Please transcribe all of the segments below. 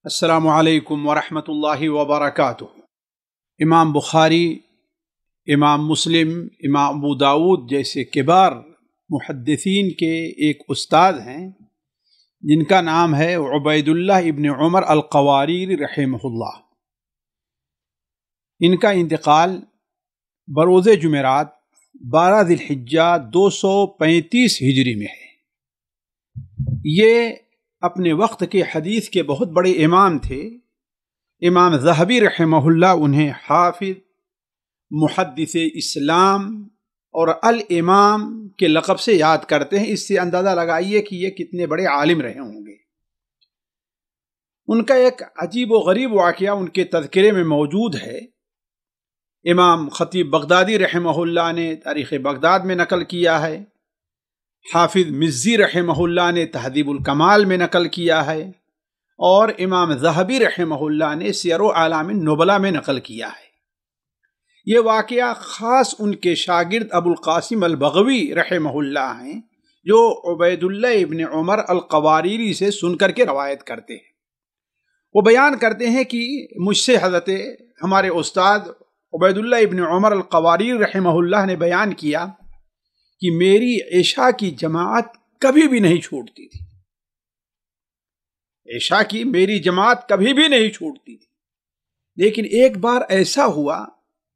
السلام علیکم ورحمۃ اللہ وبرکاتہ۔ امام بخاری، امام مسلم، امام ابو داود جیسے کبار محدثین کے ایک استاد ہیں جن کا نام ہے عبید اللہ ابن عمر القواریری رحمہ اللہ۔ ان کا انتقال بروز جمعرات 12 ذی الحجہ 235 ہجری میں ہے۔ یہ اپنے وقت کے حدیث کے بہت بڑے امام تھے۔ امام ذہبی رحمہ اللہ انہیں حافظ، محدث اسلام اور الامام کے لقب سے یاد کرتے ہیں۔ اس سے اندازہ لگائیے کہ یہ کتنے بڑے عالم رہے ہوں گے۔ ان کا ایک عجیب و غریب واقعہ ان کے تذکرے میں موجود ہے۔ امام خطیب بغدادی رحمہ اللہ نے تاریخ بغداد میں نقل کیا ہے، حافظ مزی رحمہ اللہ نے تہذیب الکمال میں نقل کیا ہے، اور امام ذہبی رحمہ اللہ نے سیر اعلام النبلاء میں نقل کیا ہے۔ یہ واقعہ خاص ان کے شاگرد ابو القاسم البغوی رحمہ اللہ ہیں، جو عبید اللہ ابن عمر القواریری سے سن کر کے روایت کرتے ہیں۔ وہ بیان کرتے ہیں کہ مجھ سے حضرت ہمارے استاد عبید اللہ ابن عمر القواریری رحمہ اللہ نے بیان کیا کہ میری عشاء کی جماعت کبھی بھی نہیں چھوٹتی تھی۔ عشاء کی میری جماعت کبھی بھی نہیں چھوٹتی تھی، لیکن ایک بار ایسا ہوا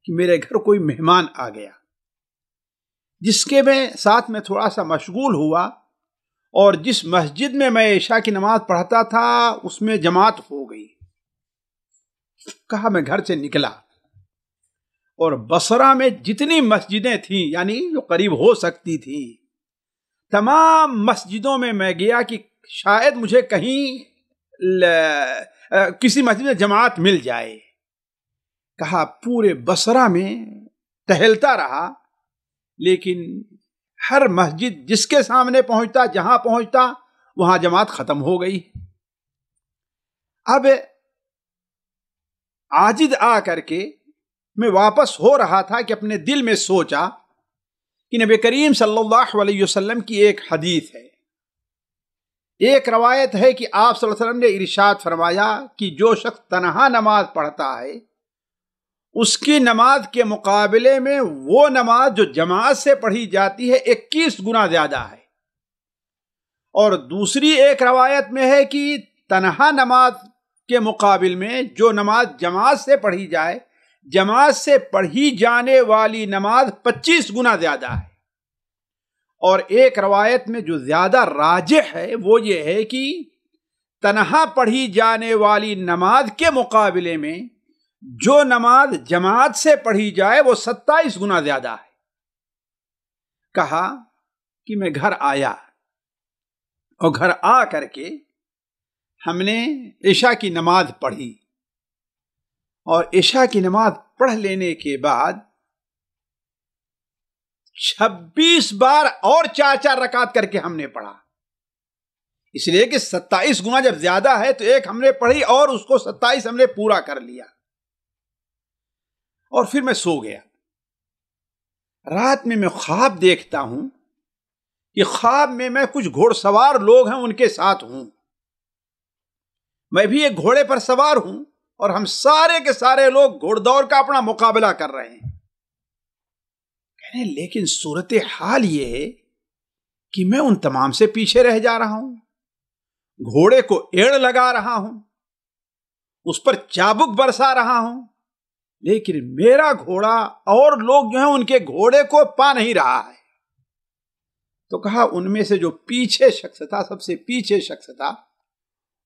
کہ میرے گھر کوئی مہمان آ گیا، جس کے ساتھ میں تھوڑا سا مشغول ہوا، اور جس مسجد میں میں عشاء کی نماز پڑھتا تھا اس میں جماعت ہو گئی۔ کہا میں گھر سے نکلا اور بصرہ میں جتنی مسجدیں تھیں، یعنی جو قریب ہو سکتی تھیں، تمام مسجدوں میں گیا کہ شاید مجھے کہیں کسی مسجد میں جماعت مل جائے۔ کہا پورے بصرہ میں ٹہلتا رہا، لیکن ہر مسجد جس کے سامنے پہنچتا، جہاں پہنچتا، وہاں جماعت ختم ہو گئی۔ اب عاجز آ کر کے میں واپس ہو رہا تھا کہ اپنے دل میں سوچا کہ نبی کریم صلی اللہ علیہ وسلم کی ایک حدیث ہے، ایک روایت ہے کہ آپ صلی اللہ علیہ وسلم نے ارشاد فرمایا کہ جو شخص تنہا نماز پڑھتا ہے اس کی نماز کے مقابلے میں وہ نماز جو جماعت سے پڑھی جاتی ہے 21 گنا زیادہ ہے۔ اور دوسری ایک روایت میں ہے کہ تنہا نماز کے مقابل میں جو نماز جماعت سے پڑھی جائے، جماعت سے پڑھی جانے والی نماز 25 گنا زیادہ ہے۔ اور ایک روایت میں جو زیادہ راجح ہے وہ یہ ہے کہ تنہا پڑھی جانے والی نماز کے مقابلے میں جو نماز جماعت سے پڑھی جائے وہ 27 گنا زیادہ ہے۔ کہا کہ میں گھر آیا، اور گھر آ کر کے ہم نے عشاء کی نماز پڑھی، اور عشاء کی نماز پڑھ لینے کے بعد 26 بار اور 4 رکعت کر کے ہم نے پڑھا، اس لیے کہ 27 گنا جب زیادہ ہے تو ایک ہم نے پڑھی اور اس کو 27 ہم نے پورا کر لیا، اور پھر میں سو گیا۔ رات میں خواب دیکھتا ہوں کہ خواب میں کچھ گھوڑ سوار لوگ ہیں، ان کے ساتھ ہوں، میں بھی ایک گھوڑے پر سوار ہوں، اور ہم سارے کے سارے لوگ گھوڑ دوڑ کا اپنا مقابلہ کر رہے ہیں۔ لیکن صورتحال یہ ہے کہ میں ان تمام سے پیچھے رہ جا رہا ہوں، گھوڑے کو ایڑ لگا رہا ہوں، اس پر چابک برسا رہا ہوں، لیکن میرا گھوڑا اور لوگ جو ہیں ان کے گھوڑے کو پا نہیں رہا ہے۔ تو کہا ان میں سے جو پیچھے شخص تھا، سب سے پیچھے شخص تھا،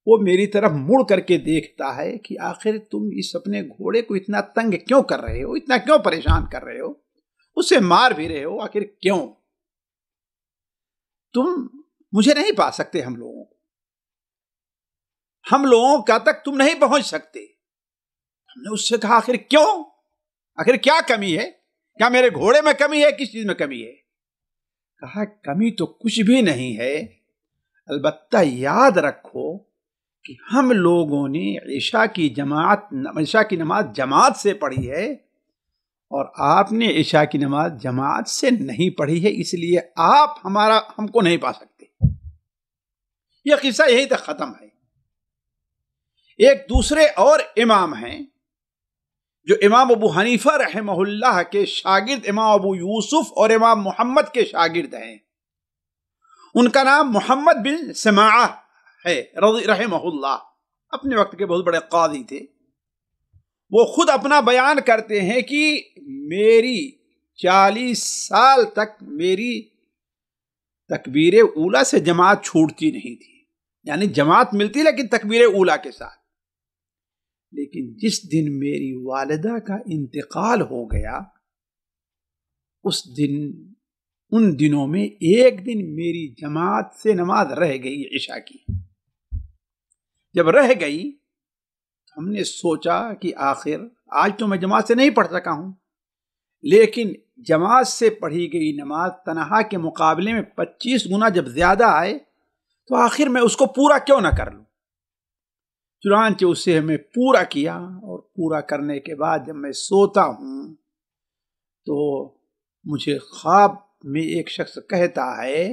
وہ میری طرف مڑ کر کے دیکھتا ہے کہ آخر تم اس اپنے گھوڑے کو اتنا تنگ کیوں کر رہے ہو، اتنا کیوں پریشان کر رہے ہو، اسے مار بھی رہے ہو، آخر کیوں؟ تم مجھے نہیں پا سکتے، ہم لوگوں کا تک تم نہیں پہنچ سکتے۔ ہم نے اس سے کہا آخر کیوں؟ آخر کیا کمی ہے؟ کیا میرے گھوڑے میں کمی ہے؟ کس چیز میں کمی ہے؟ کہا کمی تو کچھ بھی نہیں ہے، البتہ یاد رکھو کہ ہم لوگوں نے عشاء کی نماز جماعت سے پڑھی ہے، اور آپ نے عشاء کی نماز جماعت سے نہیں پڑھی ہے، اس لیے آپ ہم کو نہیں پا سکتے۔ یہ قصہ یہی تک ختم ہے۔ ایک دوسرے اور امام ہیں جو امام ابو حنیفہ رحمہ اللہ کے شاگرد امام ابو یوسف اور امام محمد کے شاگرد ہیں. ان کا نام محمد بن سماعہ ہے رحمہ اللہ. اپنے وقت کے بہت بڑے قاضی تھے. وہ خود اپنا بیان کرتے ہیں کہ میری 40 سال تک میری تکبیر اولا سے جماعت چھوٹتی نہیں تھی. یعنی جماعت ملتی لیکن تکبیر اولا کے ساتھ. لیکن جس دن میری والدہ کا انتقال ہو گیا اس دن ان دنوں میں ایک دن میری جماعت سے نماز رہ گئی عشاء کی. جب رہ گئی ہم نے سوچا کہ آخر آج تو میں جماعت سے نہیں پڑھ سکا ہوں، لیکن جماعت سے پڑھی گئی نماز تنہا کے مقابلے میں 25 گنا جب زیادہ آئے تو آخر میں اس کو پورا کیوں نہ کر لوں. چنانچہ اسے میں پورا کیا، اور پورا کرنے کے بعد جب میں سوتا ہوں تو مجھے خواب میں ایک شخص کہتا ہے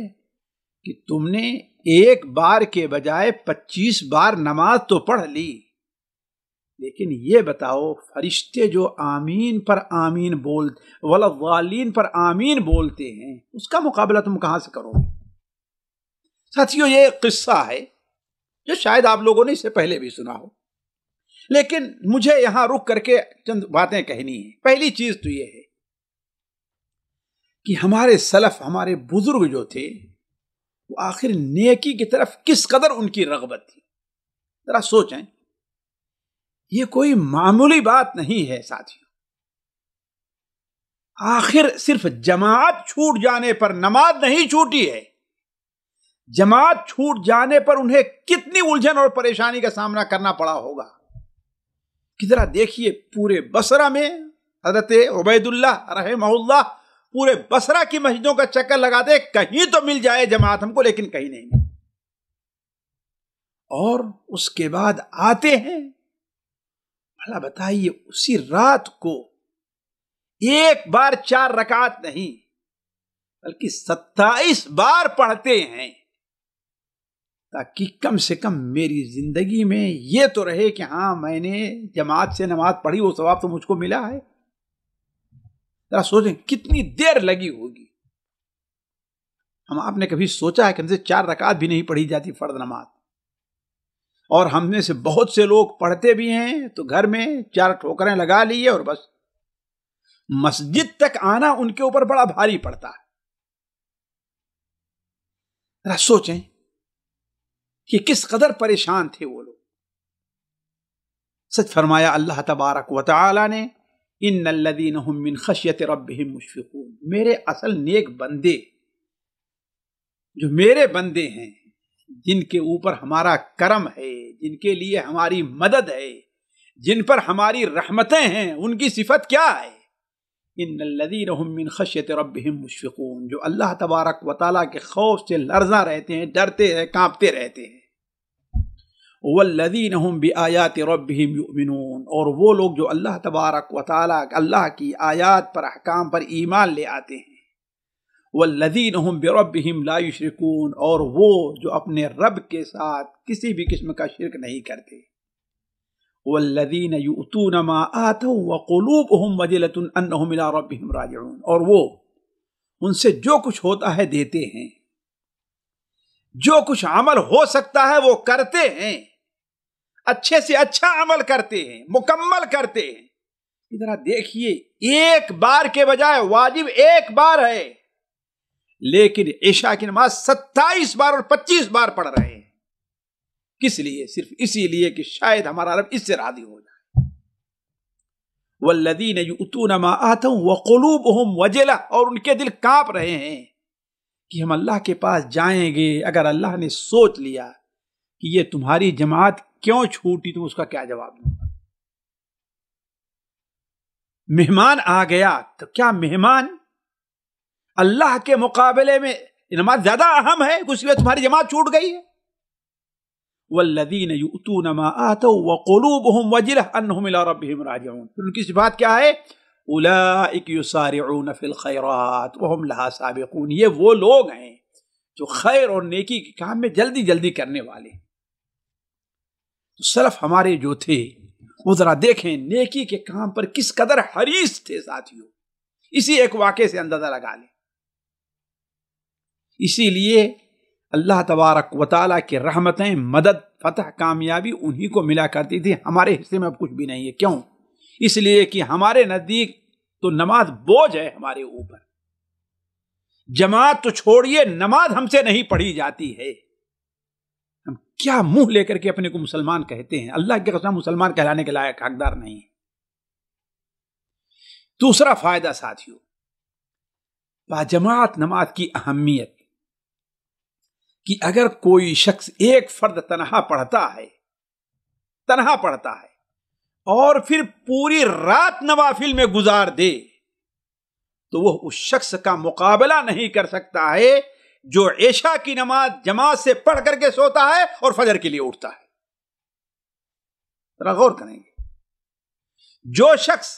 کہ تم نے ایک بار کے بجائے 25 بار نماز تو پڑھ لی، لیکن یہ بتاؤ فرشتے جو آمین پر آمین والضالین پر آمین بولتے ہیں اس کا مقابلہ تم کہاں سے کرو گے؟ ساتھیو، یہ ایک قصہ ہے جو شاید آپ لوگوں نے اس سے پہلے بھی سنا ہو، لیکن مجھے یہاں رک کر کے چند باتیں کہنی ہیں. پہلی چیز تو یہ ہے کہ ہمارے سلف، ہمارے بزرگ جو تھے وہ آخر نیکی کی طرف کس قدر ان کی رغبت تھی. ذرا سوچیں، یہ کوئی معمولی بات نہیں ہے ساتھیوں. آخر صرف جماعت چھوٹ جانے پر نماز نہیں چھوٹی ہے. جماعت چھوٹ جانے پر انہیں کتنی الجھن اور پریشانی کا سامنا کرنا پڑا ہوگا. ذرا دیکھیے، پورے بصرہ میں حضرت عبید اللہ رحمہ اللہ پورے بصرہ کی مسجدوں کا چکر لگاتے کہیں تو مل جائے جماعت ہم کو، لیکن کہیں نہیں مل. اور اس کے بعد آتے ہیں، بھلا بتائیے اسی رات کو ایک بار 4 رکعت نہیں بلکہ 27 بار پڑھتے ہیں، تاکہ کم سے کم میری زندگی میں یہ تو رہے کہ ہاں میں نے جماعت سے نماز پڑھی، وہ ثواب تو مجھ کو ملا ہے. ذرا سوچیں کتنی دیر لگی ہوگی. آپ نے کبھی سوچا ہے کہ ہم سے 4 رکعت بھی نہیں پڑھی جاتی فرض نماز، اور ہم میں سے بہت سے لوگ پڑھتے بھی ہیں تو گھر میں 4 ٹھوکریں لگا لیے اور بس مسجد تک آنا ان کے اوپر بڑا بھاری پڑتا ہے. ذرا سوچیں کہ کس قدر پریشان تھے وہ لوگ. سچ فرمایا اللہ تبارک و تعالی نے، ان الذین هم من خشیت ربهم مشفقون. میرے اصل نیک بندے جو میرے بندے ہیں، جن کے اوپر ہمارا کرم ہے، جن کے لیے ہماری مدد ہے، جن پر ہماری رحمتیں ہیں، ان کی صفت کیا ہے؟ ان الذین هم من خشیت ربهم مشفقون. جو اللہ تبارک و تعالیٰ کے خوف سے لرزاں رہتے ہیں، ڈرتے ہیں، کانپتے رہتے ہیں. والذین هم بآیات ربهم یؤمنون. اور وہ لوگ جو اللہ تبارک و تعالیٰ اللہ کی آیات پر، احکام پر ایمان لے آتے ہیں. والذین هم بربهم لا یشرکون. اور وہ جو اپنے رب کے ساتھ کسی بھی قسم کا شرک نہیں کرتے. والذین یؤتون ما آتوا وقلوبهم وجلۃ انہم الی ربهم راجعون. اور وہ ان سے جو کچھ ہوتا ہے دیتے ہیں، جو کچھ عمل ہو سکتا ہے وہ کرتے ہیں، اچھے سے اچھا عمل کرتے ہیں، مکمل کرتے ہیں. ادھر دیکھیے، ایک بار کے بجائے واجب ایک بار ہے، لیکن عشاء کی نماز 27 بار اور 25 بار پڑھ رہے ہیں. کس لیے؟ صرف اسی لیے کہ شاید ہمارا رب اس سے راضی ہو جائے. والذین یؤتون ما آتوا وقلوبهم وجلہ. اور ان کے دل کانپ رہے ہیں کہ ہم اللہ کے پاس جائیں گے، اگر اللہ نے سوچ لیا کہ یہ تمہاری جماعت کیوں چھوٹی تو اس کا کیا جواب دوں گا. مہمان آ گیا تو کیا مہمان اللہ کے مقابلے میں نماز زیادہ اہم ہے کہ اس لیے تمہاری جماعت چھوٹ گئی ہے؟ والذین یؤتون ما آتوا وقلوبهم وجلہ انہم الی ربهم راجعون. ان کی صفات کیا ہے؟ اولئک یسارعون فی الخیرات وهم لها سابقون. یہ وہ لوگ ہیں جو خیر اور نیکی کے کام میں جلدی جلدی کرنے والے ہیں. تو سلف ہمارے جو تھے وہ ذرا دیکھیں نیکی کے کام پر کس قدر حریص تھے ساتھیوں، اسی ایک واقعے سے اندازہ لگا لیں۔ اسی لیے اللہ تبارک و تعالیٰ کی رحمتیں، مدد، فتح، کامیابی انہی کو ملا کرتی تھی، ہمارے حصے میں اب کچھ بھی نہیں ہے۔ کیوں؟ اس لیے کہ ہمارے نزدیک تو نماز بوجھ ہے ہمارے اوپر، جماعت تو چھوڑیے، نماز ہم سے نہیں پڑھی جاتی ہے۔ ہم کیا منہ لے کر کے اپنے کو مسلمان کہتے ہیں؟ اللہ کی قسم مسلمان کہلانے کے لائق حقدار نہیں ہے۔ دوسرا فائدہ ساتھیوں، باجماعت نماز کی اہمیت، کہ اگر کوئی شخص ایک فرد تنہا پڑھتا ہے اور پھر پوری رات نوافل میں گزار دے تو وہ اس شخص کا مقابلہ نہیں کر سکتا ہے جو عشاء کی نماز جماعت سے پڑھ کر کے سوتا ہے اور فجر کے لیے اٹھتا ہے۔ ذرا غور کریں گے، جو شخص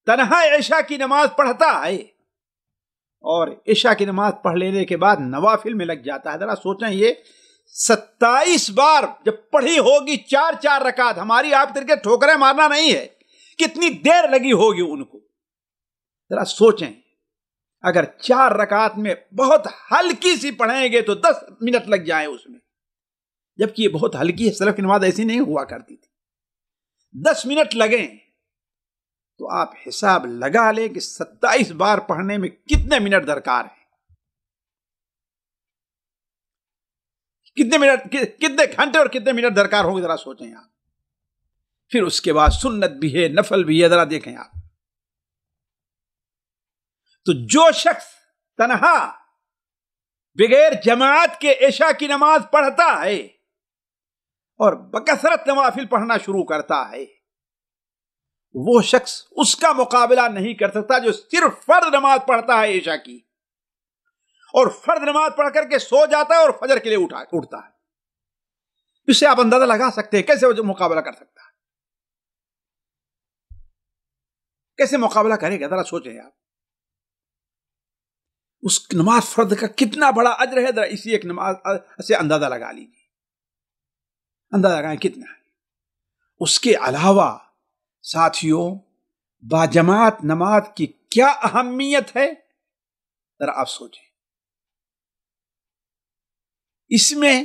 تنہا عشاء کی نماز پڑھتا ہے اور عشاء کی نماز پڑھ لینے کے بعد نوافل میں لگ جاتا ہے، ذرا سوچیں یہ 27 بار جب پڑھی ہوگی 4 رکعت، ہماری آپ طریقے ٹھوکریں مارنا نہیں ہے، کتنی دیر لگی ہوگی ان کو، ذرا سوچیں۔ اگر 4 رکعت میں بہت ہلکی سی پڑھیں گے تو 10 منٹ لگ جائیں اس میں، جبکہ یہ بہت ہلکی ہے، سلف کی نماز ایسی نہیں ہوا کرتی تھی۔ 10 منٹ لگیں تو آپ حساب لگا لیں کہ 27 بار پڑھنے میں کتنے منٹ درکار ہیں، کتنے گھنٹے اور کتنے منٹ درکار ہوں گے، ذرا سوچیں آپ۔ پھر اس کے بعد سنت بھی ہے، نفل بھی ہے، ذرا دیکھیں آپ۔ تو جو شخص تنہا بغیر جماعت کے عشاء کی نماز پڑھتا ہے اور بکثرت نوافل پڑھنا شروع کرتا ہے، وہ شخص اس کا مقابلہ نہیں کر سکتا جو صرف فرض نماز پڑھتا ہے عشاء کی، اور فرض نماز پڑھ کر کے سو جاتا ہے اور فجر کے لیے اٹھتا ہے۔ اس سے آپ اندازہ لگا سکتے ہیں کیسے وہ مقابلہ کر سکتا ہے، کیسے مقابلہ کرے گا، ذرا سوچیں آپ۔ اس نماز فرض کا کتنا بڑا اجر ہے، ذرا اسی ایک نماز سے اندازہ لگا لیجیے، اندازہ لگائیں کتنا ہے۔ اس کے علاوہ ساتھیوں باجماعت نماز کی کیا اہمیت ہے، ذرا آپ سوچیں۔ اس میں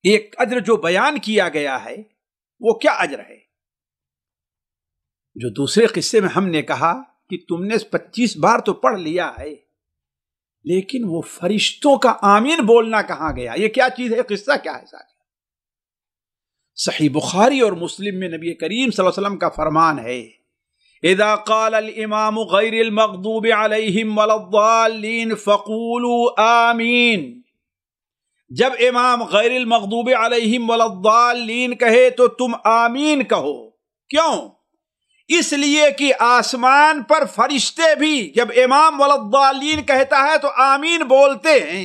ایک اجر جو بیان کیا گیا ہے وہ کیا اجر ہے؟ جو دوسرے قصے میں ہم نے کہا کہ تم نے 25 بار تو پڑھ لیا ہے، لیکن وہ فرشتوں کا آمین بولنا کہاں گیا؟ یہ کیا چیز ہے؟ قصہ کیا ہے ساتھ؟ صحیح بخاری اور مسلم میں نبی کریم صلی اللہ علیہ وسلم کا فرمان ہے، اذا قال الامام غیر المغضوب علیہم ولا الضالین فقولوا آمین۔ جب امام غیر المغضوب علیہم ولا الضالین کہے تو تم آمین کہو۔ کیوں؟ اس لیے کہ آسمان پر فرشتے بھی جب امام ولا الضالین کہتا ہے تو آمین بولتے ہیں،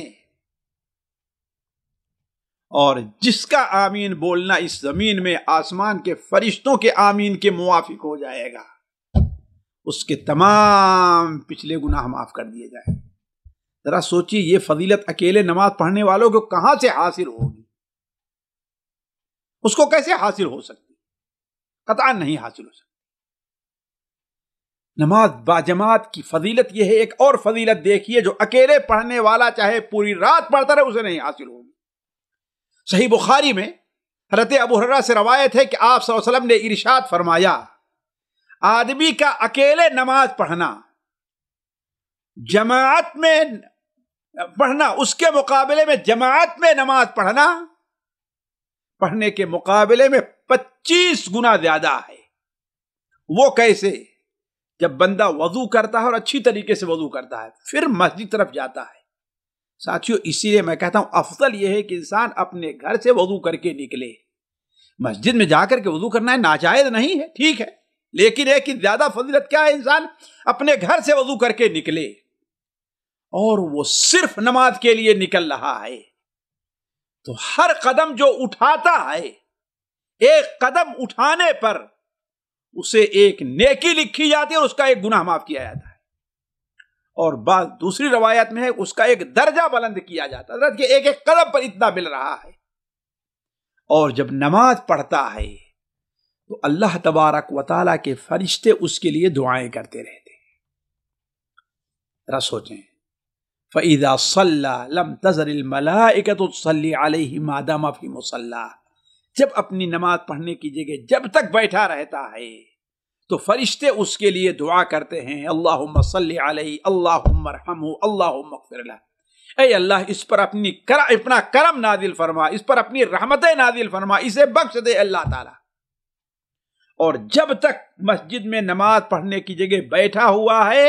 اور جس کا آمین بولنا اس زمین میں آسمان کے فرشتوں کے آمین کے موافق ہو جائے گا، اس کے تمام پچھلے گناہ معاف کر دیے جائیں۔ ذرا سوچیے یہ فضیلت اکیلے نماز پڑھنے والوں کو کہاں سے حاصل ہوگی؟ اس کو کیسے حاصل ہو سکتی؟ قطعاً نہیں حاصل ہو سکتی۔ نماز باجماعت کی فضیلت یہ ہے۔ ایک اور فضیلت دیکھیے جو اکیلے پڑھنے والا چاہے پوری رات پڑھتا رہے اسے نہیں حاصل ہوگی۔ صحیح بخاری میں حضرت ابو ہریرہ سے روایت ہے کہ آپ صلی اللہ علیہ وسلم نے ارشاد فرمایا، آدمی کا اکیلے نماز پڑھنا جماعت میں پڑھنا اس کے مقابلے میں جماعت میں نماز پڑھنے کے مقابلے میں 25 گنا زیادہ ہے۔ وہ کیسے؟ جب بندہ وضو کرتا ہے اور اچھی طریقے سے وضو کرتا ہے پھر مسجد طرف جاتا ہے۔ ساتھیوں اسی لیے میں کہتا ہوں افضل یہ ہے کہ انسان اپنے گھر سے وضو کر کے نکلے۔ مسجد میں جا کر کے وضو کرنا ہے ناجائز نہیں ہے، ٹھیک ہے، لیکن ایک ہی زیادہ فضیلت کیا ہے؟ انسان اپنے گھر سے وضو کر کے نکلے اور وہ صرف نماز کے لیے نکل رہا ہے، تو ہر قدم جو اٹھاتا ہے ایک قدم اٹھانے پر اسے ایک نیکی لکھی جاتی ہے اور اس کا ایک گناہ معاف کیا جاتا ہے، اور بعض دوسری روایت میں ہے اس کا ایک درجہ بلند کیا جاتا ہے کہ ایک ایک قدم پر اتنا مل رہا ہے۔ اور جب نماز پڑھتا ہے تو اللہ تبارک و تعالیٰ کے فرشتے اس کے لیے دعائیں کرتے رہتے ہیں۔ ذرا سوچیں، فَإِذَا صَلَّى لَمْ تَزَلِ الْمَلَائِكَةُ تُصَلِّي عَلَيْهِ مَا دَامَ فِي مُصَلَّى، جب اپنی نماز پڑھنے کی جگہ جب تک بیٹھا رہتا ہے تو فرشتے اس کے لیے دعا کرتے ہیں، اللہم صلی علیہ، اللہم ارحمہ، اللہم اغفر لہ، اے اللہ اس پر اپنا کرم نازل فرما، اس پر اپنی رحمتیں نازل فرما، اسے بخش دے اللہ تعالی۔ اور جب تک مسجد میں نماز پڑھنے کی جگہ بیٹھا ہوا ہے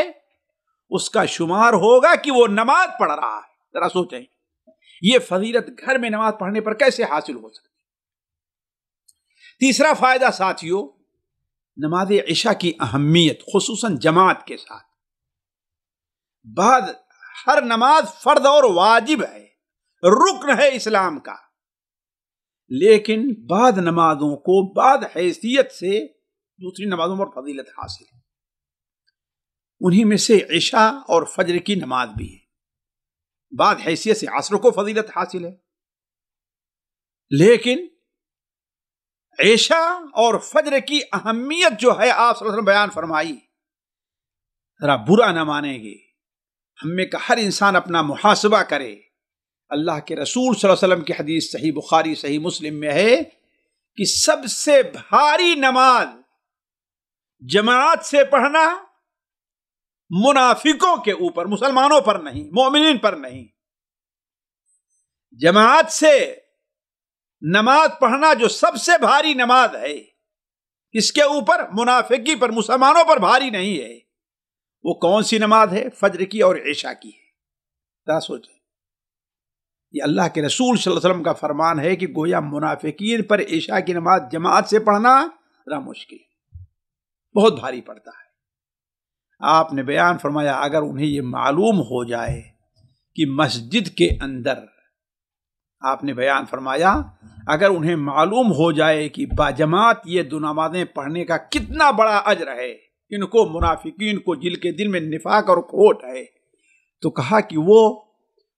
اس کا شمار ہوگا کہ وہ نماز پڑھ رہا ہے۔ ذرا سوچیں یہ فضیلت گھر میں نماز پڑھنے پر کیسے حاصل ہو سکتی۔ تیسرا فائدہ ساتھیو، نماز عشاء کی اہمیت خصوصاً جماعت کے ساتھ۔ بعد ہر نماز فرض اور واجب ہے، رکن ہے اسلام کا، لیکن بعد نمازوں کو بعد حیثیت سے دوسری نمازوں پر فضیلت حاصل ہے۔ انہی میں سے عشاء اور فجر کی نماز بھی ہے، بعد حیثیت سے عصر کو فضیلت حاصل ہے، لیکن عشاء اور فجر کی اہمیت جو ہے آپ صلی اللہ علیہ وسلم بیان فرمائی، ذرا برا نہ مانیں گے، ہم میں کا ہر انسان اپنا محاسبہ کرے۔ اللہ کے رسول صلی اللہ علیہ وسلم کی حدیث صحیح بخاری صحیح مسلم میں ہے کہ سب سے بھاری نماز جماعت سے پڑھنا منافقوں کے اوپر، مسلمانوں پر نہیں، مومنین پر نہیں، جماعت سے نماز پڑھنا جو سب سے بھاری نماز ہے اس کے اوپر، منافقی پر، مسلمانوں پر بھاری نہیں ہے۔ وہ کون سی نماز ہے؟ فجر کی اور عشاء کی ہے۔ ذرا سوچیں، یہ اللہ کے رسول صلی اللہ علیہ وسلم کا فرمان ہے کہ گویا منافقین پر عشاء کی نماز جماعت سے پڑھنا ذرا مشکل ہے، بہت بھاری پڑتا ہے۔ آپ نے بیان فرمایا اگر انہیں یہ معلوم ہو جائے کہ مسجد کے اندر، آپ نے بیان فرمایا اگر انہیں معلوم ہو جائے کہ باجماعت یہ دو نمازیں پڑھنے کا کتنا بڑا اجر ہے، ان کو منافقین کو جن کے دل میں نفاق اور کھوٹ ہے، تو کہا کہ وہ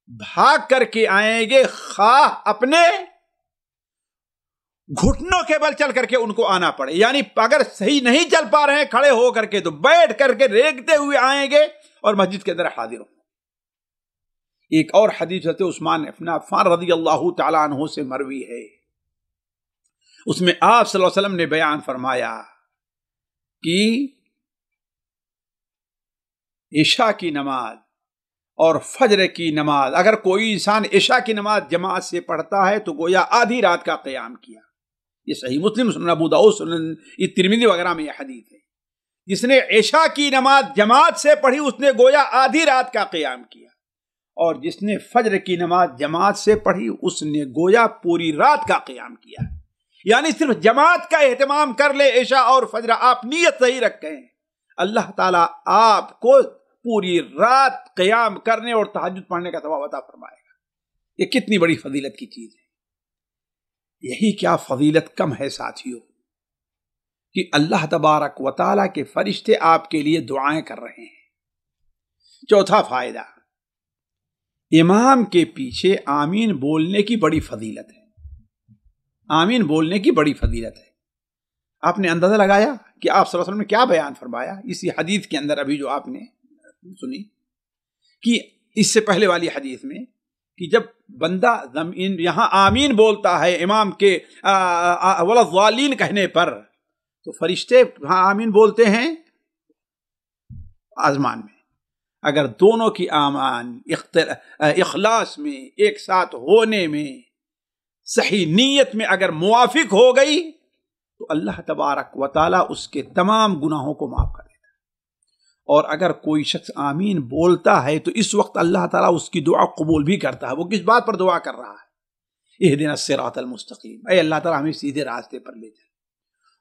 بھاگ کر کے آئیں گے، خواہ اپنے گھٹنوں کے بل چل کر کے ان کو آنا پڑے، یعنی اگر صحیح نہیں چل پا رہے ہیں کھڑے ہو کر کے تو بیٹھ کر کے ریگتے ہوئے آئیں گے اور مسجد کے اندر حاضر ہوں۔ ایک اور حدیث حضرت عثمان بن عفان رضی اللہ تعالیٰ عنہ سے مروی ہے، اس میں آپ صلی اللہ علیہ وسلم نے بیان فرمایا کہ عشاء کی نماز اور فجر کی نماز، اگر کوئی انسان عشاء کی نماز جماعت سے پڑھتا ہے تو گویا آدھی رات کا قیام کیا۔ یہ صحیح مسلم، سنن ابو داؤد، سنن ترمذی وغیرہ میں یہ حدیث ہے۔ جس نے عشاء کی نماز جماعت سے پڑھی اس نے گویا آدھی رات کا قیام کیا، اور جس نے فجر کی نماز جماعت سے پڑھی اس نے گویا پوری رات کا قیام کیا۔ یعنی صرف جماعت کا اہتمام کر لے، عشاء اور فجر، آپ نیت صحیح رکھیں، اللہ تعالیٰ آپ کو پوری رات قیام کرنے اور تہجد پڑھنے کا ثواب عطا فرمائے گا۔ یہ کتنی بڑی فضیلت کی چیز ہے۔ یہی کیا فضیلت کم ہے ساتھیوں کہ اللہ تبارک و تعالیٰ کے فرشتے آپ کے لیے دعائیں کر رہے ہیں۔ چوتھا فائدہ، امام کے پیچھے آمین بولنے کی بڑی فضیلت ہے۔ آمین بولنے کی بڑی فضیلت ہے۔ آپ نے اندازہ لگایا کہ آپ صلی اللہ علیہ وسلم نے کیا بیان فرمایا اسی حدیث کے اندر، ابھی جو آپ نے سنی، کہ اس سے پہلے والی حدیث میں کہ جب بندہ یہاں آمین بولتا ہے امام کے ولا الضالین کہنے پر، تو فرشتے وہاں آمین بولتے ہیں آسمان میں۔ اگر دونوں کی آمان اخلاص میں، ایک ساتھ ہونے میں، صحیح نیت میں اگر موافق ہو گئی تو اللہ تبارک و تعالیٰ اس کے تمام گناہوں کو معاف کر دیتا ہے۔ اور اگر کوئی شخص آمین بولتا ہے تو اس وقت اللہ تعالیٰ اس کی دعا قبول بھی کرتا ہے۔ وہ کس بات پر دعا کر رہا ہے؟ اہدنا الصراط المستقیم، اے اللہ تعالیٰ ہمیں سیدھے راستے پر لے جائے،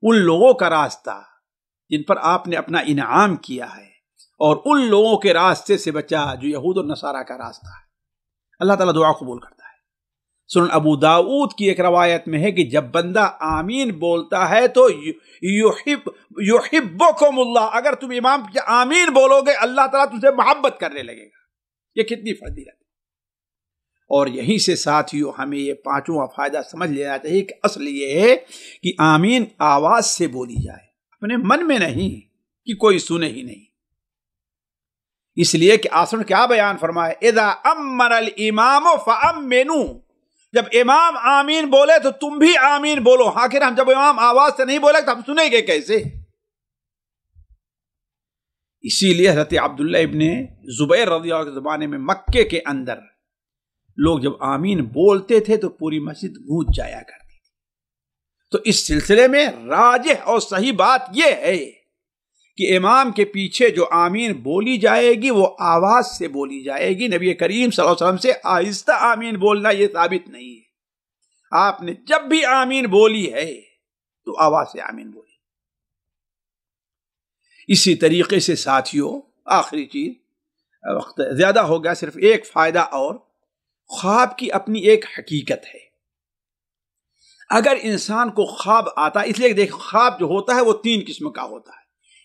ان لوگوں کا راستہ جن پر آپ نے اپنا انعام کیا ہے، اور ان لوگوں کے راستے سے بچا جو یہود اور نصارہ کا راستہ ہے۔ اللہ تعالیٰ دعا قبول کرتا ہے۔ سنن ابو داؤد کی ایک روایت میں ہے کہ جب بندہ آمین بولتا ہے تو یحبکم اللہ، اگر تم امام آمین بولو گے اللہ تعالیٰ تم سے محبت کرنے لگے گا۔ یہ کتنی فضیلت ہے۔ اور یہیں سے ساتھیوں ہمیں یہ پانچواں فائدہ سمجھ لینا چاہیے کہ اصل یہ ہے کہ آمین آواز سے بولی جائے، اپنے من میں نہیں کہ کوئی سنے ہی نہیں۔ اس لیے کہ آسن کیا بیان فرمائے، اذا امن الامام فامنوا، جب امام آمین بولے تو تم بھی آمین بولو۔ آخر ہم جب امام آواز سے نہیں بولے تو ہم سنیں گے کیسے؟ اسی لیے حضرت عبداللہ ابن زبیر رضی اللہ عنہ کے زمانے میں مکے کے اندر لوگ جب آمین بولتے تھے تو پوری مسجد گونج جایا کرتی تھی۔ تو اس سلسلے میں راجح اور صحیح بات یہ ہے کہ امام کے پیچھے جو آمین بولی جائے گی وہ آواز سے بولی جائے گی۔ نبی کریم صلی اللہ علیہ وسلم سے آہستہ آمین بولنا یہ ثابت نہیں ہے۔ آپ نے جب بھی آمین بولی ہے تو آواز سے آمین بولی۔ اسی طریقے سے ساتھیوں، آخری چیز، وقت زیادہ ہو گیا، صرف ایک فائدہ اور، خواب کی اپنی ایک حقیقت ہے۔ اگر انسان کو خواب آتا ہے، اس لیے دیکھ خواب جو ہوتا ہے وہ تین قسم کا ہوتا ہے۔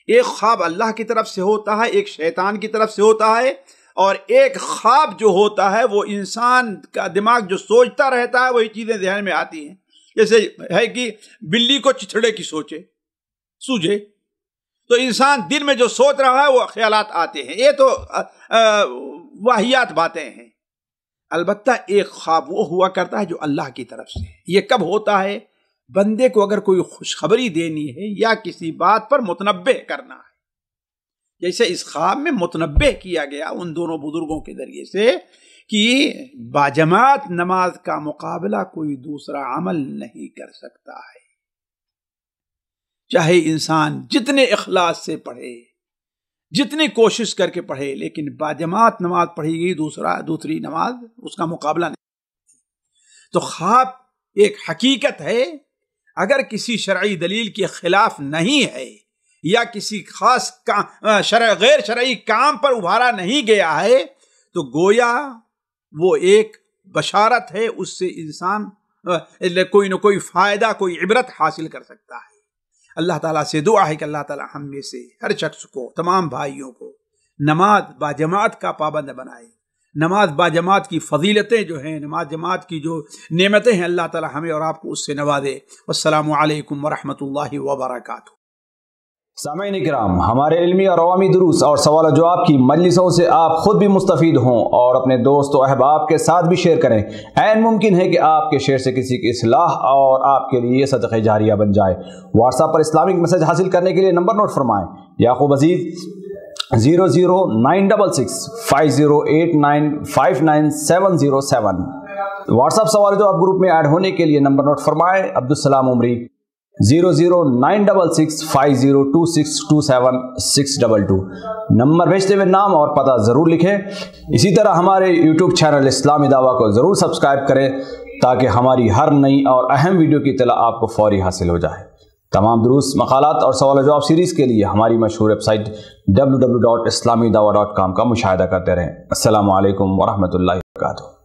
ایک خواب اللہ کی طرف سے ہوتا ہے، ایک شیطان کی طرف سے ہوتا ہے، اور ایک خواب جو ہوتا ہے وہ انسان کا دماغ جو سوچتا رہتا ہے وہی چیزیں ذہن میں آتی ہیں۔ جیسے ہے کہ بلی کو چچھڑے کی سوجے، تو انسان دل میں جو سوچ رہا ہے وہ خیالات آتے ہیں۔ یہ تو واہیات باتیں ہیں۔ البتہ ایک خواب وہ ہوا کرتا ہے جو اللہ کی طرف سے۔ یہ کب ہوتا ہے؟ بندے کو اگر کوئی خوشخبری دینی ہے یا کسی بات پر متنبہ کرنا ہے، جیسے اس خواب میں متنبہ کیا گیا ان دونوں بزرگوں کے ذریعے سے کہ باجماعت نماز کا مقابلہ کوئی دوسرا عمل نہیں کر سکتا ہے، چاہے انسان جتنے اخلاص سے پڑھے، جتنی کوشش کر کے پڑھے، لیکن باجماعت نماز پڑھی گئی دوسری نماز اس کا مقابلہ نہیں۔ تو خواب ایک حقیقت ہے، اگر کسی شرعی دلیل کے خلاف نہیں ہے یا کسی خاص غیر شرعی کام پر ابھارا نہیں گیا ہے تو گویا وہ ایک بشارت ہے، اس سے انسان کوئی نہ کوئی فائدہ، کوئی عبرت حاصل کر سکتا ہے۔ اللہ تعالیٰ سے دعا ہے کہ اللہ تعالیٰ ہم میں سے ہر شخص کو، تمام بھائیوں کو نماز باجماعت کا پابند بنائے۔ نماز باجماعت کی فضیلتیں جو ہیں، نماز جماعت کی جو نعمتیں ہیں، اللہ تعالیٰ ہمیں اور آپ کو اس سے نوازے۔ والسلام علیکم ورحمۃ اللہ وبرکاتہ۔ سامعین کرام، ہمارے علمی اور عوامی دروس اور سوال و جواب کی مجلسوں سے آپ خود بھی مستفید ہوں اور اپنے دوست و احباب کے ساتھ بھی شیئر کریں۔ عین ممکن ہے کہ آپ کے شیئر سے کسی کی اصلاح اور آپ کے لیے صدقہ جاریہ بن جائے۔ واٹس ایپ پر اسلامک میسج حاصل کرنے کے لیے نمبر نوٹ فرمائیں: یعقوب عزیز 00966 508959 واٹس ایپ سوال جو آپ گروپ میں ایڈ ہونے کے لیے نمبر نوٹ فرمائیں: عبدالسلام عمری 00966 502627 نمبر بھیجتے ہوئے نام اور پتہ ضرور لکھیں۔ اسی طرح ہمارے یوٹیوب چینل اسلامی دعویٰ کو ضرور سبسکرائب کریں تاکہ ہماری ہر نئی اور اہم ویڈیو کی اطلاع آپ کو فوری حاصل ہو جائے۔ تمام دروس، مقالات اور سوال و جواب سیریز کے لیے ہماری مشہور ویب سائٹ www.islamidawah.com کا مشاہدہ کرتے رہیں۔ السلام علیکم ورحمۃ اللہ وبرکاتہ۔